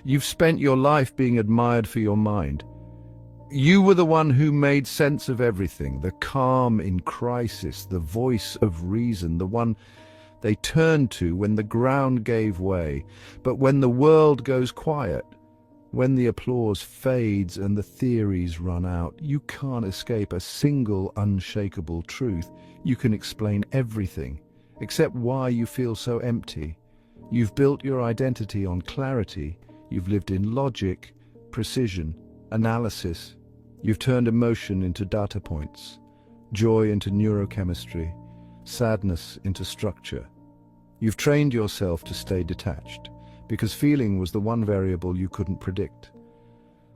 You've spent your life being admired for your mind. You were the one who made sense of everything, the calm in crisis, the voice of reason, the one they turned to when the ground gave way. But when the world goes quiet, when the applause fades and the theories run out, you can't escape a single unshakable truth. You can explain everything, except why you feel so empty. You've built your identity on clarity. You've lived in logic, precision, analysis. You've turned emotion into data points, joy into neurochemistry, sadness into structure. You've trained yourself to stay detached, because feeling was the one variable you couldn't predict.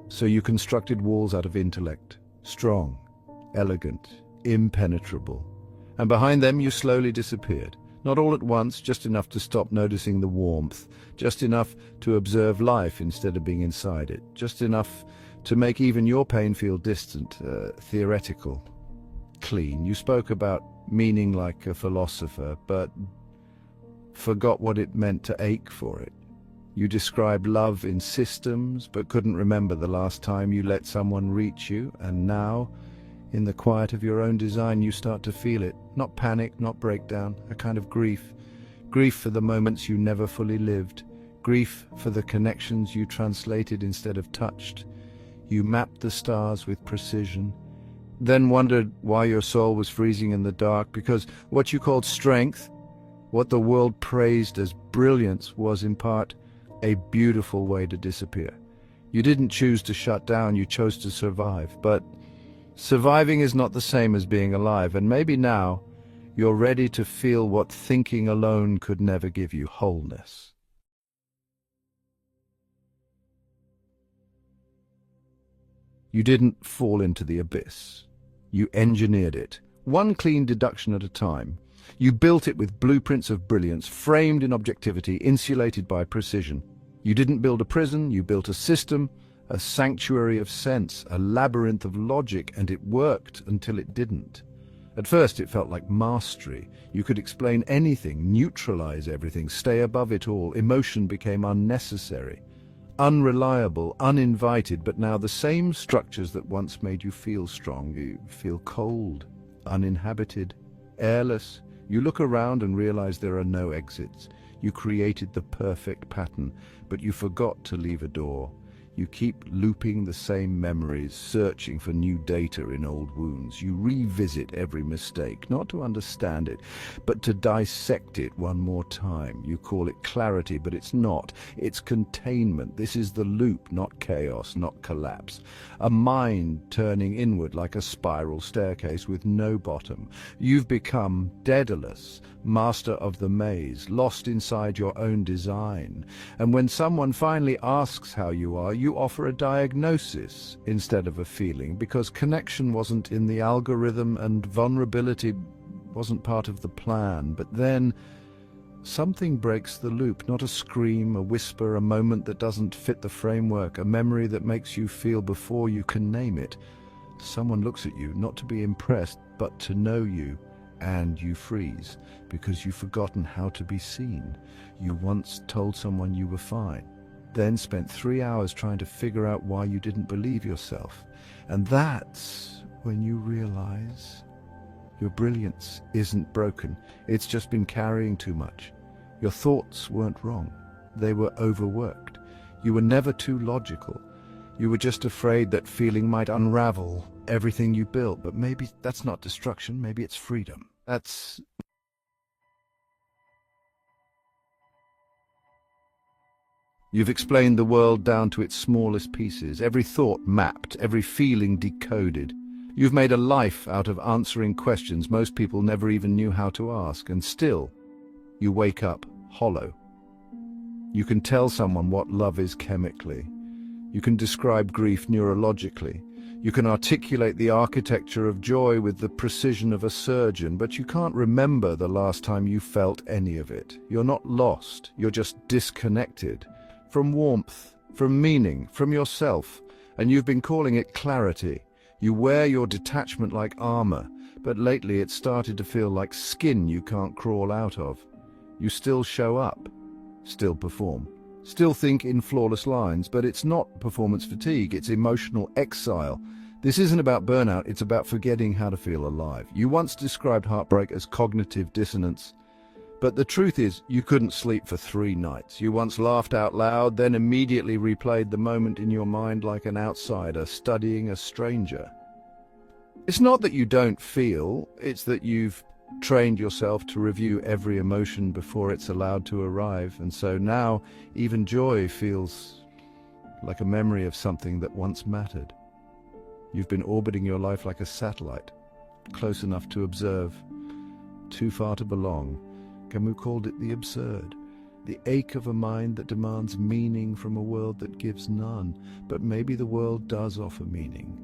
So you constructed walls out of intellect, strong, elegant, impenetrable. And behind them you slowly disappeared. Not all at once, just enough to stop noticing the warmth, just enough to observe life instead of being inside it, just enough to make even your pain feel distant, theoretical, clean. You spoke about meaning like a philosopher, but forgot what it meant to ache for it. You described love in systems, but couldn't remember the last time you let someone reach you, and now, in the quiet of your own design, you start to feel it. Not panic, not breakdown, a kind of grief. Grief for the moments you never fully lived. Grief for the connections you translated instead of touched. You mapped the stars with precision, then wondered why your soul was freezing in the dark, because what you called strength, what the world praised as brilliance, was in part a beautiful way to disappear. You didn't choose to shut down, you chose to survive. But surviving is not the same as being alive, and maybe now you're ready to feel what thinking alone could never give you: wholeness. You didn't fall into the abyss. You engineered it, one clean deduction at a time. You built it with blueprints of brilliance, framed in objectivity, insulated by precision. You didn't build a prison, you built a system, a sanctuary of sense, a labyrinth of logic, and it worked until it didn't. At first it felt like mastery. You could explain anything, neutralize everything, stay above it all. Emotion became unnecessary, unreliable, uninvited, but now the same structures that once made you feel strong, you feel cold, uninhabited, airless. You look around and realize there are no exits. You created the perfect pattern, but you forgot to leave a door. You keep looping the same memories, searching for new data in old wounds. You revisit every mistake, not to understand it, but to dissect it one more time. You call it clarity, but it's not. It's containment. This is the loop, not chaos, not collapse. A mind turning inward like a spiral staircase with no bottom. You've become Daedalus, master of the maze, lost inside your own design. And when someone finally asks how you are, you offer a diagnosis instead of a feeling, because connection wasn't in the algorithm and vulnerability wasn't part of the plan. But then something breaks the loop, not a scream, a whisper, a moment that doesn't fit the framework, a memory that makes you feel before you can name it. Someone looks at you, not to be impressed, but to know you, and you freeze, because you've forgotten how to be seen. You once told someone you were fine, then spent 3 hours trying to figure out why you didn't believe yourself. And that's when you realize your brilliance isn't broken. It's just been carrying too much. Your thoughts weren't wrong. They were overworked. You were never too logical. You were just afraid that feeling might unravel everything you built. But maybe that's not destruction. Maybe it's freedom. You've explained the world down to its smallest pieces, every thought mapped, every feeling decoded. You've made a life out of answering questions most people never even knew how to ask, and still, you wake up hollow. You can tell someone what love is chemically. You can describe grief neurologically. You can articulate the architecture of joy with the precision of a surgeon, but you can't remember the last time you felt any of it. You're not lost, you're just disconnected. From warmth, from meaning, from yourself, and you've been calling it clarity. You wear your detachment like armor, but lately it's started to feel like skin you can't crawl out of. You still show up, still perform, still think in flawless lines, but it's not performance fatigue, it's emotional exile. This isn't about burnout, it's about forgetting how to feel alive. You once described heartbreak as cognitive dissonance, but the truth is you couldn't sleep for 3 nights. You once laughed out loud, then immediately replayed the moment in your mind like an outsider studying a stranger. It's not that you don't feel, it's that you've trained yourself to review every emotion before it's allowed to arrive, and so now even joy feels like a memory of something that once mattered. You've been orbiting your life like a satellite, close enough to observe, too far to belong. Camus called it the absurd, the ache of a mind that demands meaning from a world that gives none. But maybe the world does offer meaning.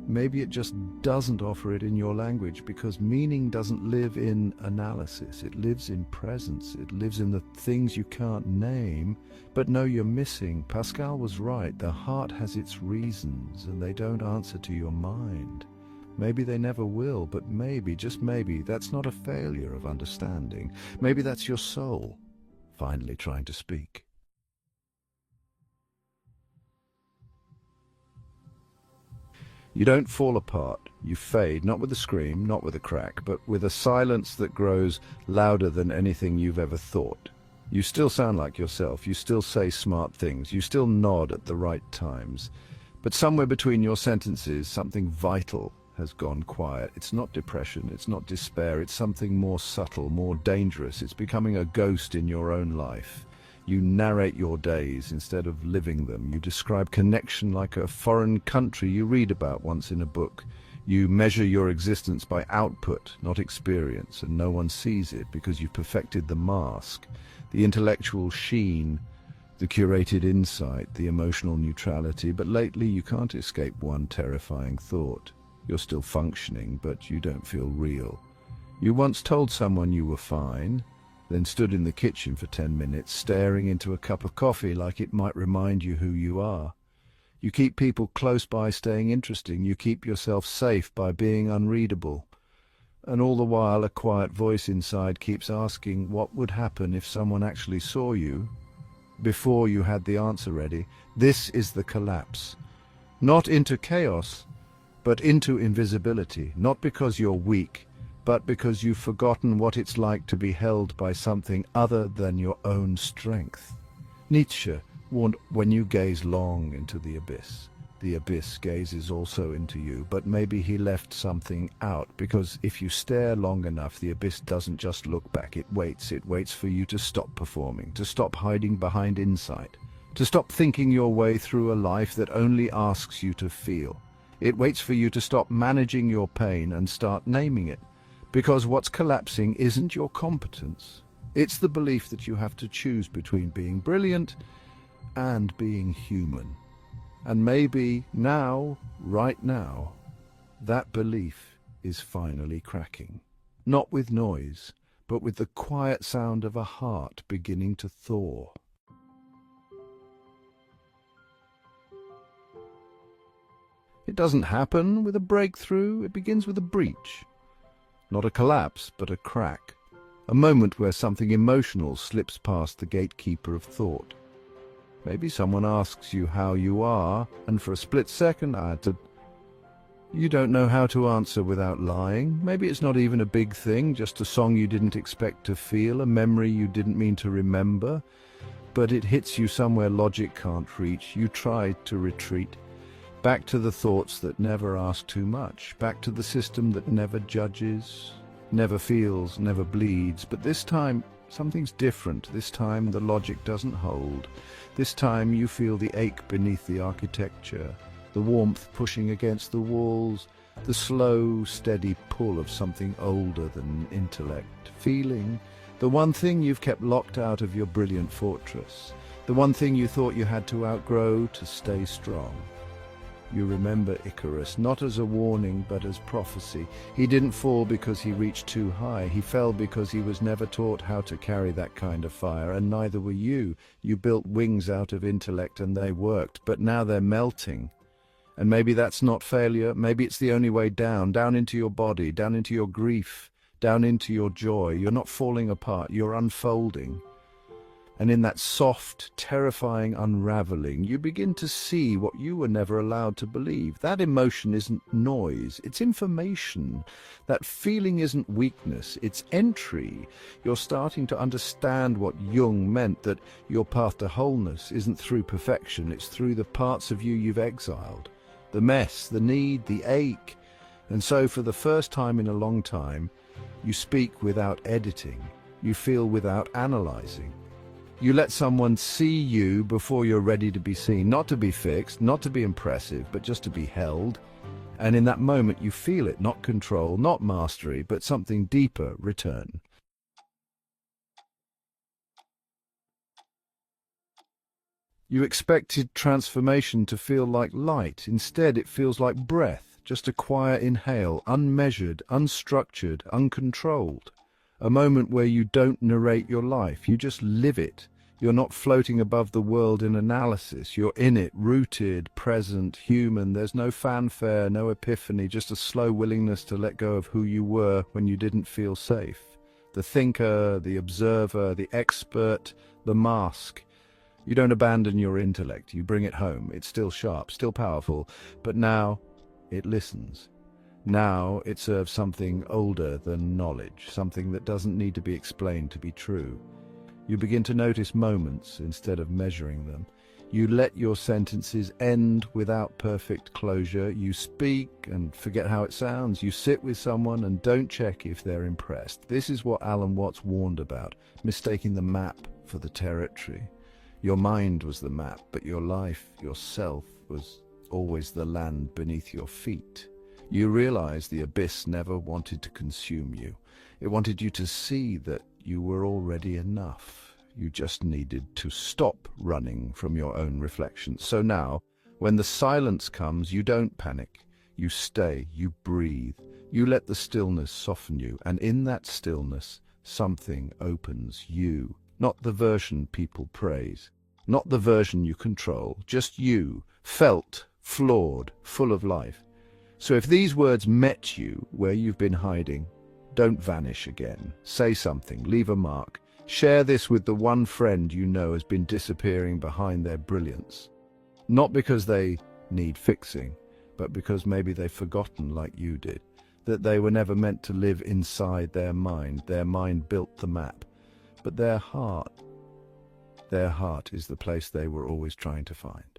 Maybe it just doesn't offer it in your language, because meaning doesn't live in analysis. It lives in presence. It lives in the things you can't name, but know you're missing. Pascal was right. The heart has its reasons, and they don't answer to your mind. Maybe they never will, but maybe, just maybe, that's not a failure of understanding. Maybe that's your soul finally trying to speak. You don't fall apart, you fade, not with a scream, not with a crack, but with a silence that grows louder than anything you've ever thought. You still sound like yourself, you still say smart things, you still nod at the right times. But somewhere between your sentences, something vital has gone quiet. It's not depression, it's not despair, it's something more subtle, more dangerous. It's becoming a ghost in your own life. You narrate your days instead of living them. You describe connection like a foreign country you read about once in a book. You measure your existence by output, not experience, and no one sees it because you've perfected the mask, the intellectual sheen, the curated insight, the emotional neutrality. But lately you can't escape one terrifying thought. You're still functioning, but you don't feel real. You once told someone you were fine, then stood in the kitchen for 10 minutes, staring into a cup of coffee like it might remind you who you are. You keep people close by staying interesting. You keep yourself safe by being unreadable. And all the while, a quiet voice inside keeps asking what would happen if someone actually saw you before you had the answer ready. This is the collapse. Not into chaos, but into invisibility. Not because you're weak, but because you've forgotten what it's like to be held by something other than your own strength. Nietzsche warned, when you gaze long into the abyss gazes also into you. But maybe he left something out, because if you stare long enough, the abyss doesn't just look back, it waits for you to stop performing, to stop hiding behind insight, to stop thinking your way through a life that only asks you to feel. It waits for you to stop managing your pain and start naming it. Because what's collapsing isn't your competence. It's the belief that you have to choose between being brilliant and being human. And maybe now, right now, that belief is finally cracking. Not with noise, but with the quiet sound of a heart beginning to thaw. It doesn't happen with a breakthrough, it begins with a breach. Not a collapse, but a crack. A moment where something emotional slips past the gatekeeper of thought. Maybe someone asks you how you are, and for a split second, you don't know how to answer without lying. Maybe it's not even a big thing, just a song you didn't expect to feel, a memory you didn't mean to remember. But it hits you somewhere logic can't reach. You try to retreat. Back to the thoughts that never ask too much, back to the system that never judges, never feels, never bleeds. But this time, something's different. This time, the logic doesn't hold. This time, you feel the ache beneath the architecture, the warmth pushing against the walls, the slow, steady pull of something older than intellect. Feeling the one thing you've kept locked out of your brilliant fortress, the one thing you thought you had to outgrow to stay strong. You remember Icarus, not as a warning, but as prophecy. He didn't fall because he reached too high. He fell because he was never taught how to carry that kind of fire, and neither were you. You built wings out of intellect and they worked, but now they're melting. And maybe that's not failure. Maybe it's the only way down into your body, down into your grief, down into your joy. You're not falling apart, you're unfolding. And in that soft, terrifying unraveling, you begin to see what you were never allowed to believe. That emotion isn't noise, it's information. That feeling isn't weakness, it's entry. You're starting to understand what Jung meant, that your path to wholeness isn't through perfection, it's through the parts of you you've exiled. The mess, the need, the ache. And so for the first time in a long time, you speak without editing. You feel without analyzing. You let someone see you before you're ready to be seen, not to be fixed, not to be impressive, but just to be held. And in that moment you feel it, not control, not mastery, but something deeper return. You expected transformation to feel like light. Instead, it feels like breath, just a quiet inhale, unmeasured, unstructured, uncontrolled. A moment where you don't narrate your life, you just live it. You're not floating above the world in analysis. You're in it, rooted, present, human. There's no fanfare, no epiphany, just a slow willingness to let go of who you were when you didn't feel safe. The thinker, the observer, the expert, the mask. You don't abandon your intellect, you bring it home. It's still sharp, still powerful, but now it listens. Now it serves something older than knowledge, something that doesn't need to be explained to be true. You begin to notice moments instead of measuring them. You let your sentences end without perfect closure. You speak and forget how it sounds. You sit with someone and don't check if they're impressed. This is what Alan Watts warned about, mistaking the map for the territory. Your mind was the map, but your life, yourself, was always the land beneath your feet. You realize the abyss never wanted to consume you. It wanted you to see that you were already enough. You just needed to stop running from your own reflections. So now, when the silence comes, you don't panic. You stay, you breathe. You let the stillness soften you, and in that stillness, something opens you. Not the version people praise, not the version you control, just you, felt, flawed, full of life. So if these words met you where you've been hiding, don't vanish again. Say something, leave a mark. Share this with the one friend you know has been disappearing behind their brilliance. Not because they need fixing, but because maybe they've forgotten like you did, that they were never meant to live inside their mind. Their mind built the map, but their heart is the place they were always trying to find.